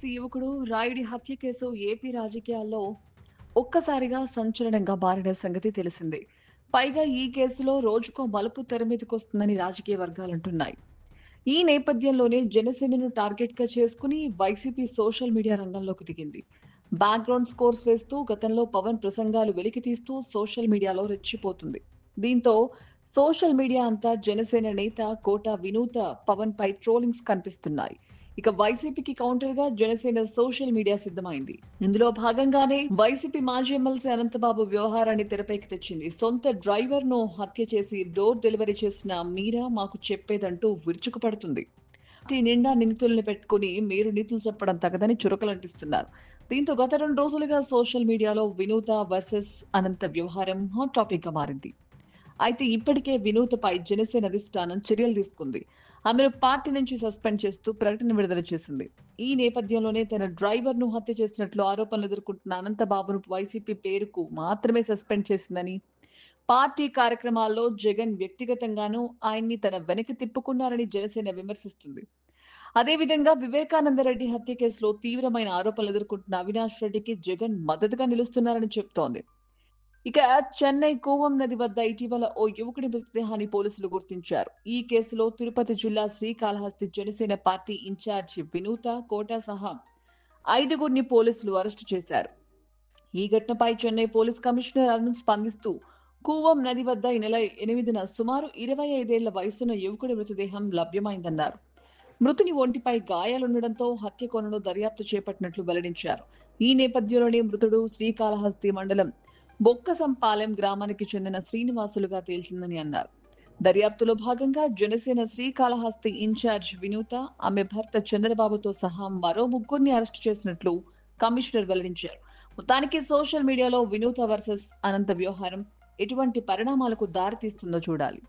శ్రీకాళహస్తి యువకుడు రాయుడి హత్య case AP రాజకీయాల్లో ఒక్కసారిగా సంచలనంగా మారిన సంగతి తెలిసిందే. పైగా ఈ కేసులో రోజుకో మలుపు తెర మీదకొస్తుందని రాజకీయ వర్గాలంటున్నాయి. ఈ నేపథ్యంలోనే జనసేనను టార్గెట్ గా చేసుకుని వైసీపీ సోషల్ మీడియా రంగంలోకి దిగింది. బ్యాక్గ్రౌండ్ స్కోర్స్ వేస్తూ గతంలో పవన్ ప్రసంగాలు వెలికితీస్తూ సోషల్ మీడియాలో రెచ్చిపోతుంది. దీంతో సోషల్ మీడియా అంతా జనసేన నేత కోట వినూత పవన్ పై ట్రోలింగ్స్ కనిపిస్తున్నాయి. ఇక వైసీపీకి కౌంటర్ గా జనసేన సోషల్ మీడియా సిద్ధమైంది. ఇందులో భాగంగానే వైసీపీ మాజీ ఎమ్మెల్సీ అనంతబాబు వ్యవహారాన్ని తెరపైకి తెచ్చింది. సొంత డ్రైవర్ ను హత్య చేసి డోర్ డెలివరీ చేసిన మీరా మాకు చెప్పేదంటూ విరుచుకుపడుతుంది. పార్టీ నిండా నిందితుల్ని పెట్టుకుని మీరు నీతులు చెప్పడం తగదని చురకలంటిస్తున్నారు. దీంతో గత 2 రోజులుగా సోషల్ మీడియాలో వినూత వర్సెస్ అనంత వ్యవహారం హాట్ టాపిక్ గా మారింది. అయితే ఇప్పటికే వినూతపై జనసేన అధిష్టానం చర్యలు తీసుకుంది. ఆమెను పార్టీ నుంచి సస్పెండ్ చేస్తూ ప్రకటన విడుదల చేసింది. ఈ నేపథ్యంలోనే తన డ్రైవర్ ను హత్య చేసినట్లు ఆరోపణలు ఎదుర్కొంటున్న అనంతబాబును వైసీపీ పేరుకు మాత్రమే సస్పెండ్ చేసిందని, పార్టీ కార్యక్రమాల్లో జగన్ వ్యక్తిగతంగానూ ఆయన్ని తన వెనక్కి తిప్పుకున్నారని జనసేన విమర్శిస్తుంది. అదేవిధంగా వివేకానందరెడ్డి హత్య కేసులో తీవ్రమైన ఆరోపణలు ఎదుర్కొంటున్న అవినాష్ రెడ్డికి జగన్ మద్దతుగా నిలుస్తున్నారని చెబుతోంది. ఇక చెన్నై కూవం నది వద్ద ఇటీవల ఓ యువకుడి మృతదేహాన్ని పోలీసులు గుర్తించారు. ఈ కేసులో తిరుపతి జిల్లా శ్రీకాళహస్తి జనసేన పార్టీ ఇన్ఛార్జి వినూత కోట సహా 5గురిని పోలీసులు అరెస్టు చేశారు. ఈ ఘటనపై చెన్నై పోలీస్ కమిషనర్ అరుణ్ స్పందిస్తూ కూవం నది వద్ద ఈ నెల 8న సుమారు 25 ఏళ్ల వయసున్న యువకుడి మృతదేహం లభ్యమైందన్నారు. మృతుని ఒంటిపై గాయాలుండడంతో హత్య కోణంలో దర్యాప్తు చేపట్టినట్లు వెల్లడించారు. ఈ నేపథ్యంలోనే మృతుడు శ్రీకాళహస్తి మండలం బొక్కసంపాలెం గ్రామానికి చెందిన శ్రీనివాసులుగా తేల్చిందని అన్నారు. దర్యాప్తులో భాగంగా జనసేన శ్రీకాళహస్తి ఇన్ఛార్జ్ వినూత, ఆమె భర్త చంద్రబాబుతో సహా మరో 3గురిని అరెస్టు చేసినట్లు కమిషనర్ వెల్లడించారు. మొత్తానికి సోషల్ మీడియాలో వినూత వర్సెస్ అనంత వ్యవహారం ఎటువంటి పరిణామాలకు దారితీస్తుందో చూడాలి.